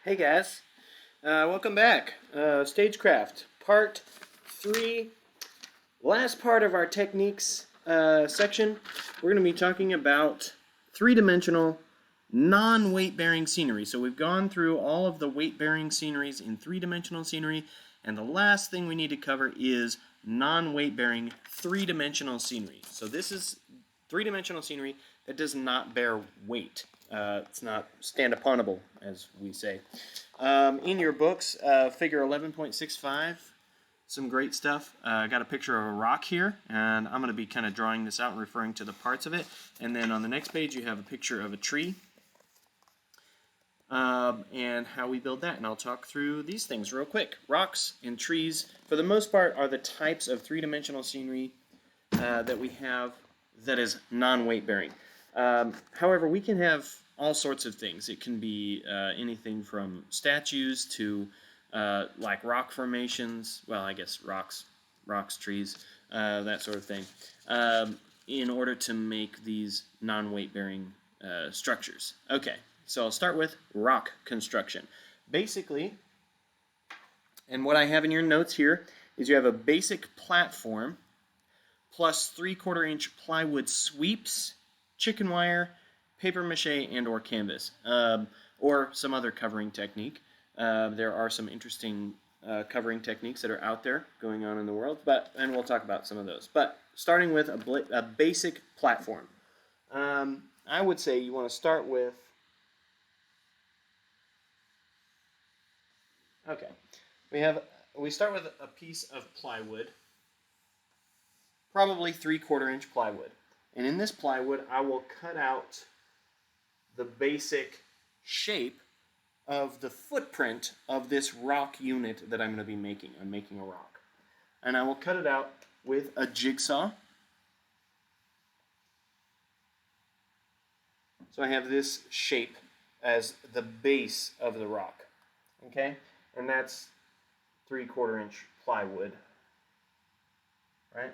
Hey guys, welcome back. Stagecraft, part 3, last part of our techniques section. We're going to be talking about three-dimensional, non-weight-bearing scenery. So we've gone through all of the weight-bearing sceneries in three-dimensional scenery, and the last thing we need to cover is non-weight-bearing three-dimensional scenery. So this is three-dimensional scenery that does not bear weight. It's not stand-uponable, as we say. In your books, figure 11.65, some great stuff. I got a picture of a rock here, and I'm going to be kind of drawing this out and referring to the parts of it. And then on the next page, you have a picture of a tree and how we build that. And I'll talk through these things real quick. Rocks and trees, for the most part, are the types of three-dimensional scenery that we have that is non-weight bearing. However, we can have all sorts of things. It can be anything from statues to like rock formations. Well, I guess rocks, trees, that sort of thing. In order to make these non-weight bearing structures. Okay, so I'll start with rock construction. Basically, and what I have in your notes here is you have a basic platform plus 3/4 inch plywood sweeps, chicken wire, paper mache, and or canvas, or some other covering technique. There are some interesting covering techniques that are out there going on in the world, and we'll talk about some of those. But starting with a basic platform, I would say you want to start with, okay, we start with a piece of plywood, probably 3/4 inch plywood. And in this plywood, I will cut out the basic shape of the footprint of this rock unit that I'm going to be making. I'm making a rock. And I will cut it out with a jigsaw. So I have this shape as the base of the rock. Okay? And that's 3/4 inch plywood. Right?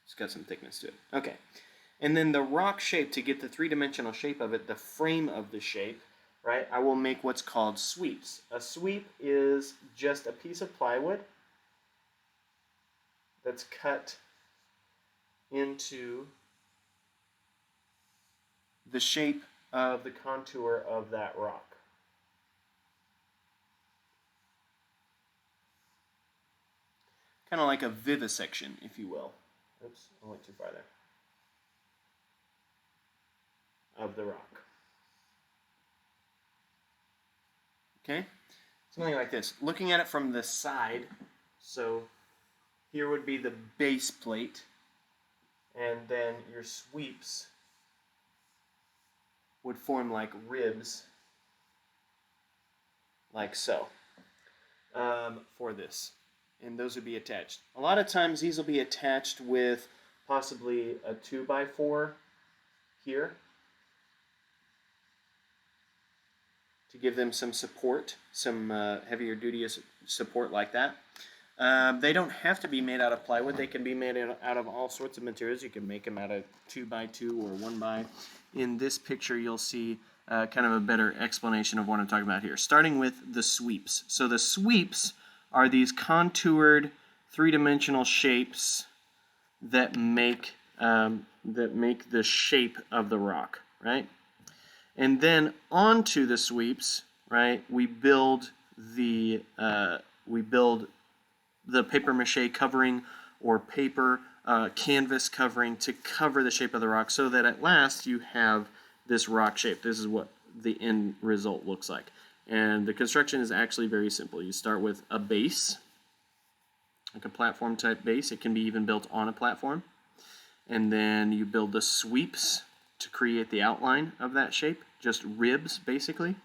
It's got some thickness to it. Okay. And then the rock shape, to get the three-dimensional shape of it, the frame of the shape, right, I will make what's called sweeps. A sweep is just a piece of plywood that's cut into the shape of the contour of that rock. Kind of like a vivisection, if you will. Oops, I went too far there. Of the rock. Okay? Something like this. Looking at it from the side, so here would be the base plate, and then your sweeps would form like ribs, like so, for this. And those would be attached. A lot of times these will be attached with possibly a 2x4 here to give them some support, some heavier duty support like that. They don't have to be made out of plywood. They can be made out of all sorts of materials. You can make them out of 2x2 or 1x. In this picture, you'll see kind of a better explanation of what I'm talking about here. Starting with the sweeps. So the sweeps are these contoured three-dimensional shapes that make the shape of the rock, right? And then onto the sweeps, right, we build the paper mache covering or paper canvas covering to cover the shape of the rock, so that at last you have this rock shape. This is what the end result looks like. And the construction is actually very simple. You start with a base, like a platform type base. It can be even built on a platform. And then you build the sweeps to create the outline of that shape, just ribs basically,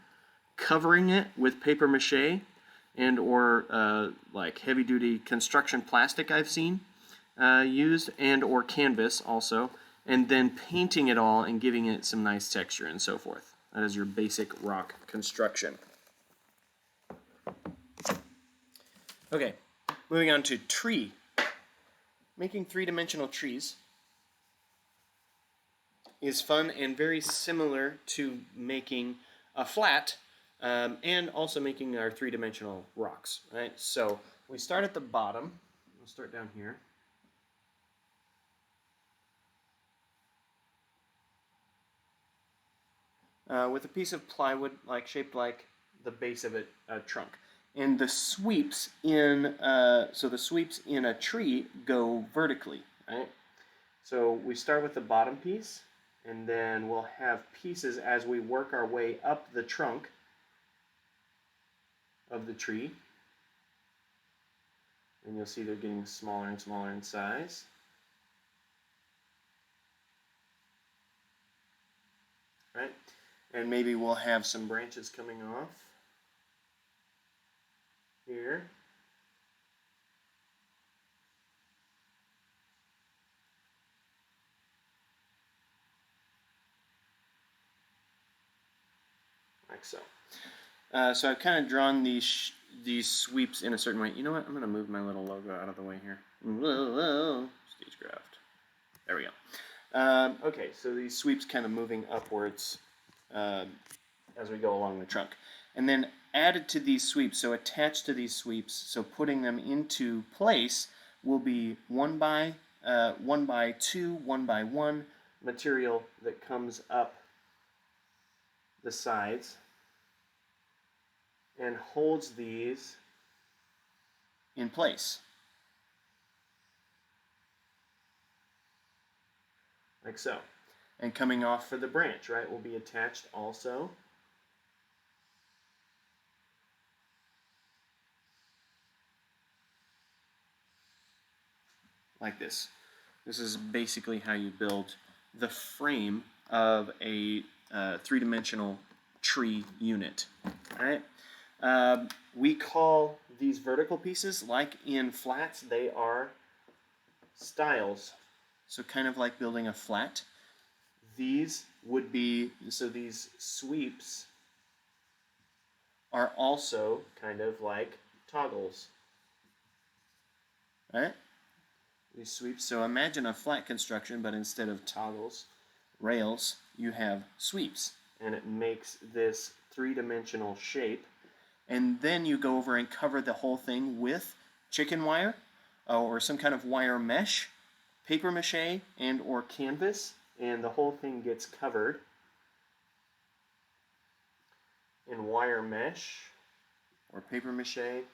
covering it with paper mache and or like heavy duty construction plastic I've seen used, and or canvas also, and then painting it all and giving it some nice texture and so forth. That is your basic rock construction. Okay, moving on to tree. Making three-dimensional trees is fun and very similar to making a flat and also making our three-dimensional rocks, right? So we start at the bottom. We'll start down here. With a piece of plywood, shaped like the base of a trunk. And the sweeps in, so the sweeps in a tree go vertically, right? So we start with the bottom piece, and then we'll have pieces as we work our way up the trunk of the tree. And you'll see they're getting smaller and smaller in size. Right? And maybe we'll have some branches coming off here. Like so. So I've kind of drawn these sweeps in a certain way. You know what? I'm going to move my little logo out of the way here. Stagecraft. There we go. Okay, so these sweeps kind of moving upwards as we go along the trunk. And then added to these sweeps, so attached to these sweeps, so putting them into place will be 1 by 2, 1 by 1 material that comes up the sides and holds these in place. Like so. And coming off for the branch, right, will be attached also. Like this. This is basically how you build the frame of a three-dimensional tree unit. All right. We call these vertical pieces, like in flats, they are stiles. So kind of like building a flat. These would be, so these sweeps are also kind of like toggles. Right? These sweeps. So imagine a flat construction, but instead of toggles, rails, you have sweeps. And it makes this three-dimensional shape. And then you go over and cover the whole thing with chicken wire or some kind of wire mesh, paper mache, and or canvas, and the whole thing gets covered in wire mesh or paper mache.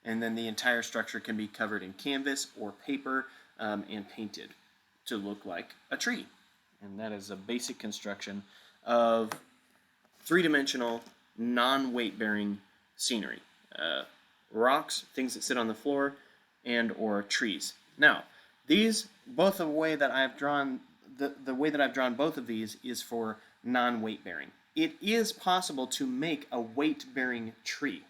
And then the entire structure can be covered in canvas or paper and painted to look like a tree. And that is a basic construction of three-dimensional, non-weight-bearing scenery. Rocks, things that sit on the floor, and or trees. Now, these, both the way that I've drawn, the way that I've drawn both of these is for non-weight-bearing. It is possible to make a weight-bearing tree.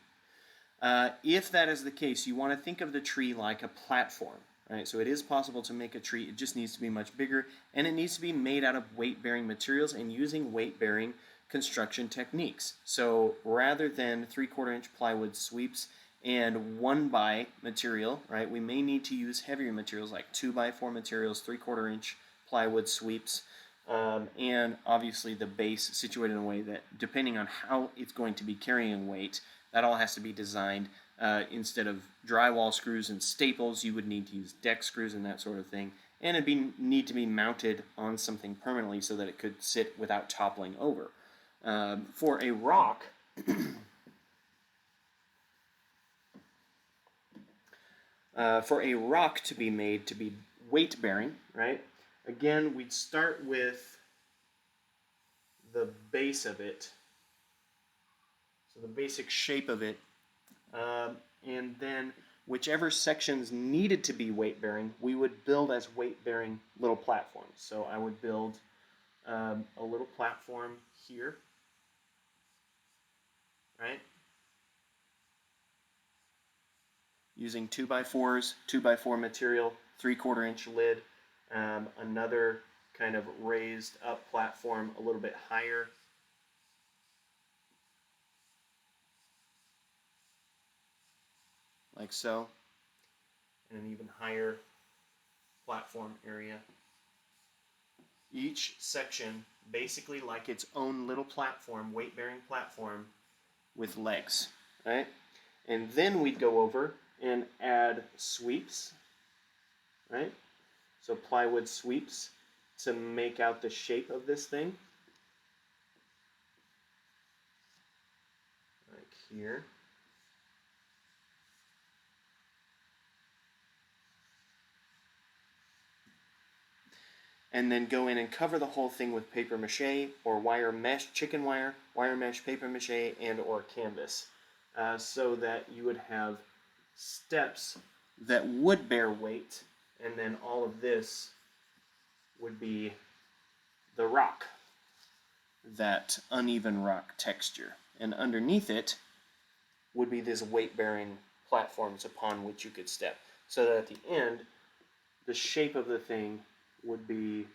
If that is the case, you want to think of the tree like a platform. Right? So it is possible to make a tree. It just needs to be much bigger, and it needs to be made out of weight-bearing materials and using weight-bearing construction techniques. So rather than 3/4-inch plywood sweeps and 1x material, right, we may need to use heavier materials like 2x4 materials, 3/4-inch plywood sweeps, and obviously the base situated in a way that, depending on how it's going to be carrying weight, that all has to be designed. Instead of drywall screws and staples, you would need to use deck screws and that sort of thing. And it'd need to be mounted on something permanently so that it could sit without toppling over. For a rock, to be made to be weight bearing, right? Again, we'd start with the base of it, so the basic shape of it, and then whichever sections needed to be weight bearing, we would build as weight bearing little platforms. So I would build a little platform here, right? Using 2x4s, 2x4 material, 3/4-inch lid, another kind of raised up platform a little bit higher. Like so. And an even higher platform area. Each section basically like its own little platform, weight-bearing platform with legs, right? And then we'd go over and add sweeps, right? So plywood sweeps to make out the shape of this thing. Like here. And then go in and cover the whole thing with paper mache or wire mesh, chicken wire mesh, paper mache, and or canvas, so that you would have steps that would bear weight, and then all of this would be the rock, that uneven rock texture. And underneath it would be this weight-bearing platforms upon which you could step, so that at the end, the shape of the thing would be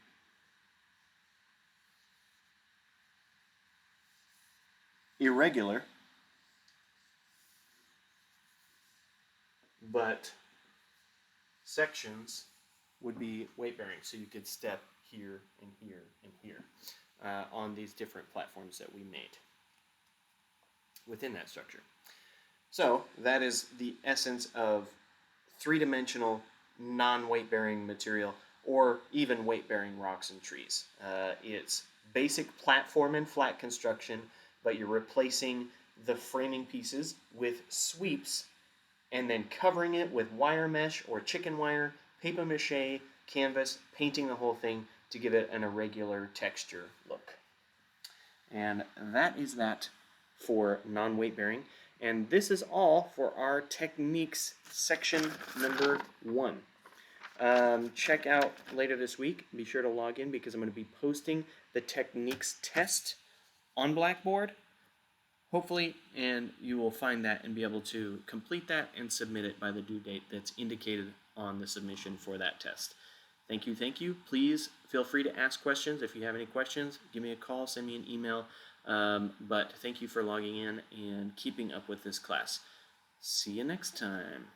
irregular, but sections would be weight-bearing, so you could step here and here and here on these different platforms that we made within that structure. So that is the essence of three-dimensional non-weight-bearing material, or even weight-bearing rocks and trees. It's basic platform and flat construction, but you're replacing the framing pieces with sweeps and then covering it with wire mesh or chicken wire, paper mache, canvas, painting the whole thing to give it an irregular texture look. And that is that for non-weight-bearing. And this is all for our techniques section number 1. Check out later this week. Be sure to log in because I'm going to be posting the techniques test on Blackboard, hopefully, and you will find that and be able to complete that and submit it by the due date that's indicated on the submission for that test. Thank you, thank you. Please feel free to ask questions. If you have any questions, give me a call, send me an email. But thank you for logging in and keeping up with this class. See you next time.